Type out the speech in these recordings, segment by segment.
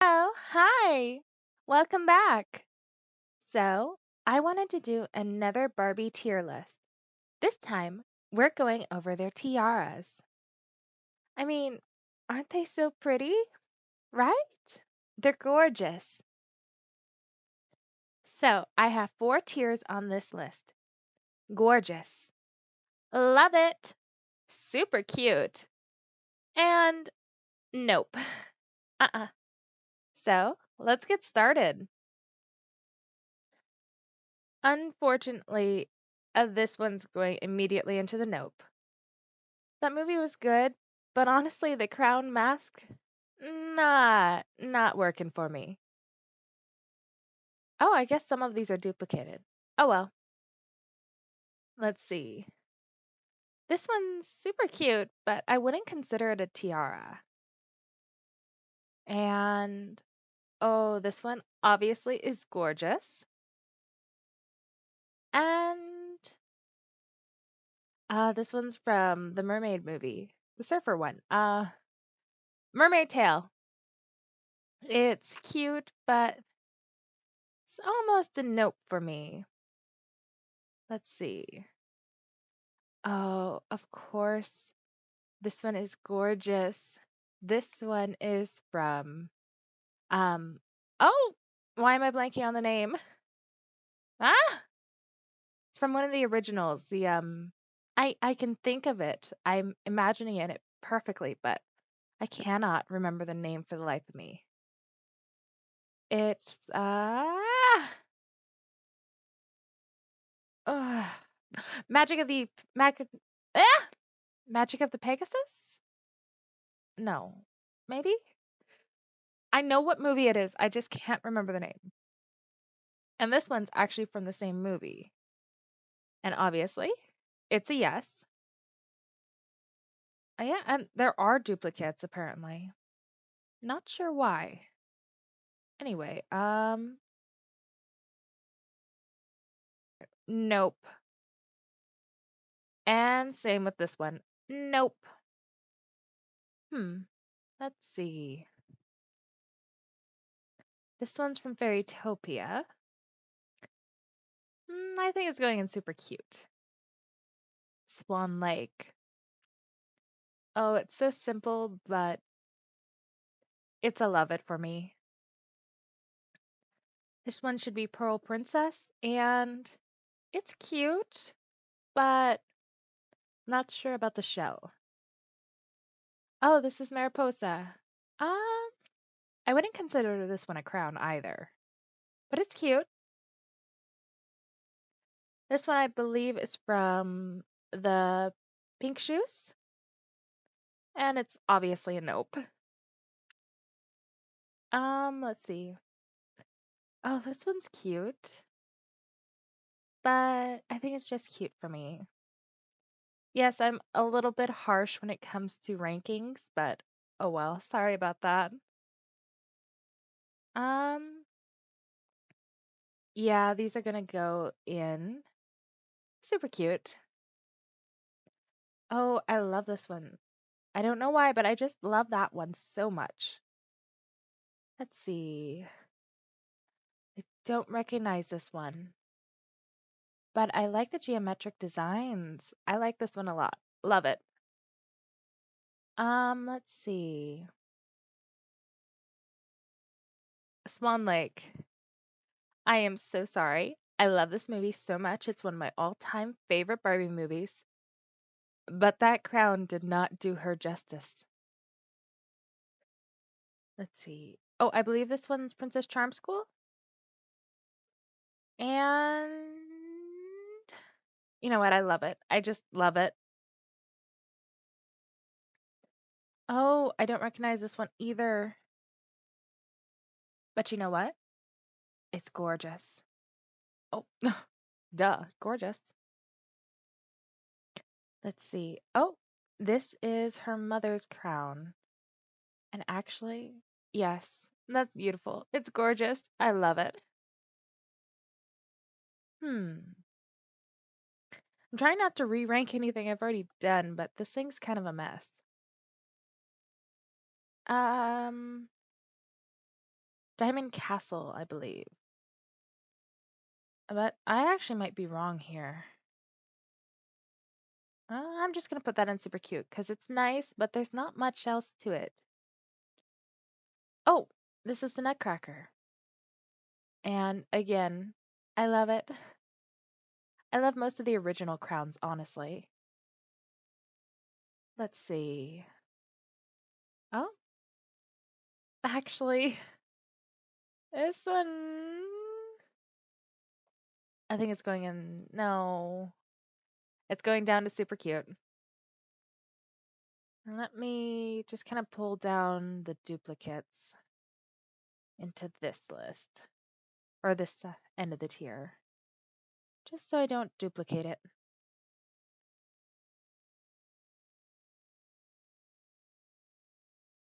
Oh, hi. Welcome back. So, I wanted to do another Barbie tier list. This time, we're going over their tiaras. I mean, aren't they so pretty? Right? They're gorgeous. So, I have four tiers on this list. Gorgeous. Love it. Super cute. And nope. Uh-uh. So, let's get started. Unfortunately, this one's going immediately into the nope. That movie was good, but honestly, the crown mask, not working for me. Oh, I guess some of these are duplicated. Oh well, let's see. This one's super cute, but I wouldn't consider it a tiara. And oh, this one obviously is gorgeous. And this one's from the mermaid movie, the surfer one. Mermaid Tail. It's cute, but it's almost a nope for me. Let's see. Oh, of course. This one is gorgeous. This one is from um oh, why am I blanking on the name? Ah, it's from one of the originals. I can think of it. I'm imagining it perfectly, but I cannot remember the name for the life of me. It's uh, Magic of the ah, Magic of the Pegasus? No. Maybe? I know what movie it is. I just can't remember the name. And this one's actually from the same movie. And obviously, it's a yes. Yeah, and there are duplicates apparently. Not sure why. Anyway, nope. And same with this one. Nope. Hmm. Let's see. This one's from Fairytopia. I think it's going in super cute. Swan Lake. Oh, it's so simple, but it's a love it for me. This one should be Pearl Princess, and it's cute, but not sure about the shell. Oh, this is Mariposa. Um, I wouldn't consider this one a crown either, but it's cute. This one I believe is from the Pink Shoes, and it's obviously a nope. Let's see. Oh, this one's cute, but I think it's just cute for me. Yes, I'm a little bit harsh when it comes to rankings, but oh well, sorry about that. Um, yeah, these are gonna go in. Super cute. Oh, I love this one. I don't know why, but I just love that one so much. Let's see. I don't recognize this one, but I like the geometric designs. I like this one a lot. Love it. Let's see. Swan Lake. I am so sorry. I love this movie so much. It's one of my all-time favorite Barbie movies, but that crown did not do her justice. Let's see. Oh, I believe this one's Princess Charm School. And you know what? I love it. I just love it. Oh, I don't recognize this one either. But you know what? It's gorgeous. Oh, duh, gorgeous. Let's see. Oh, this is her mother's crown. And actually, yes, that's beautiful. It's gorgeous. I love it. Hmm. I'm trying not to re-rank anything I've already done, but this thing's kind of a mess. Um, Diamond Castle, I believe. But I actually might be wrong here. I'm just going to put that in super cute because it's nice, but there's not much else to it. Oh, this is the Nutcracker. And again, I love it. I love most of the original crowns, honestly. Let's see. Oh, actually, this one, I think it's going in. No, it's going down to super cute. Let me just kind of pull down the duplicates into this list or this end of the tier, just so I don't duplicate it.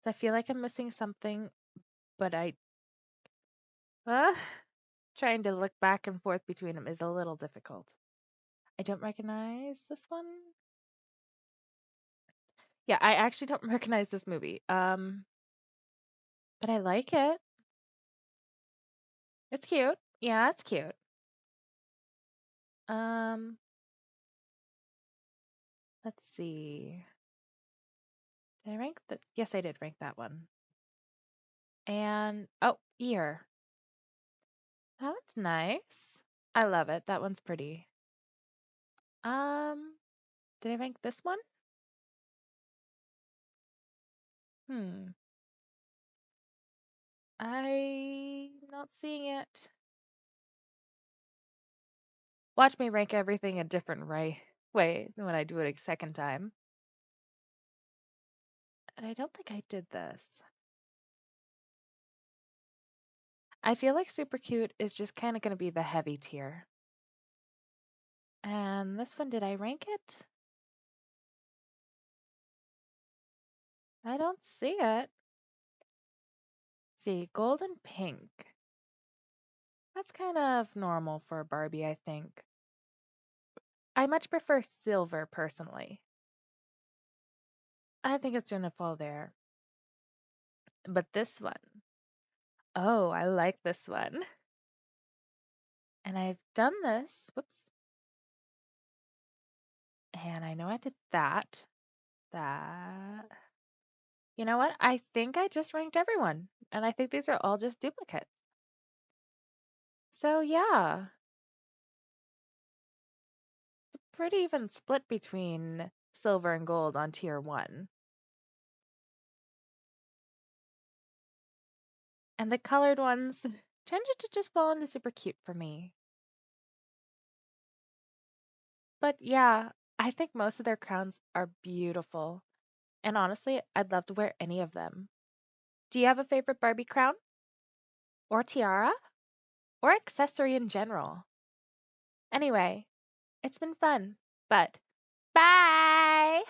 I feel like I'm missing something, but uh, trying to look back and forth between them is a little difficult. I don't recognize this one. Yeah, I actually don't recognize this movie. But I like it. It's cute. Yeah, it's cute. Um, let's see. Did I rank that? Yes, I did rank that one. And oh, ear. That one's nice. I love it. That one's pretty. Um, did I rank this one? Hmm. I'm not seeing it. Watch me rank everything a different way when I do it a second time. And I don't think I did this. I feel like super cute is just kind of going to be the heavy tier. And this one, did I rank it? I don't see it. See, gold and pink. That's kind of normal for Barbie, I think. I much prefer silver personally. I think it's going to fall there. But this one, oh, I like this one. And I've done this. Whoops. And I know I did that. That. You know what? I think I just ranked everyone. And I think these are all just duplicates. So yeah, pretty even split between silver and gold on tier 1. And the colored ones tended to just fall into super cute for me. But yeah, I think most of their crowns are beautiful. And honestly, I'd love to wear any of them. Do you have a favorite Barbie crown? Or tiara? Or accessory in general? Anyway, it's been fun. But bye!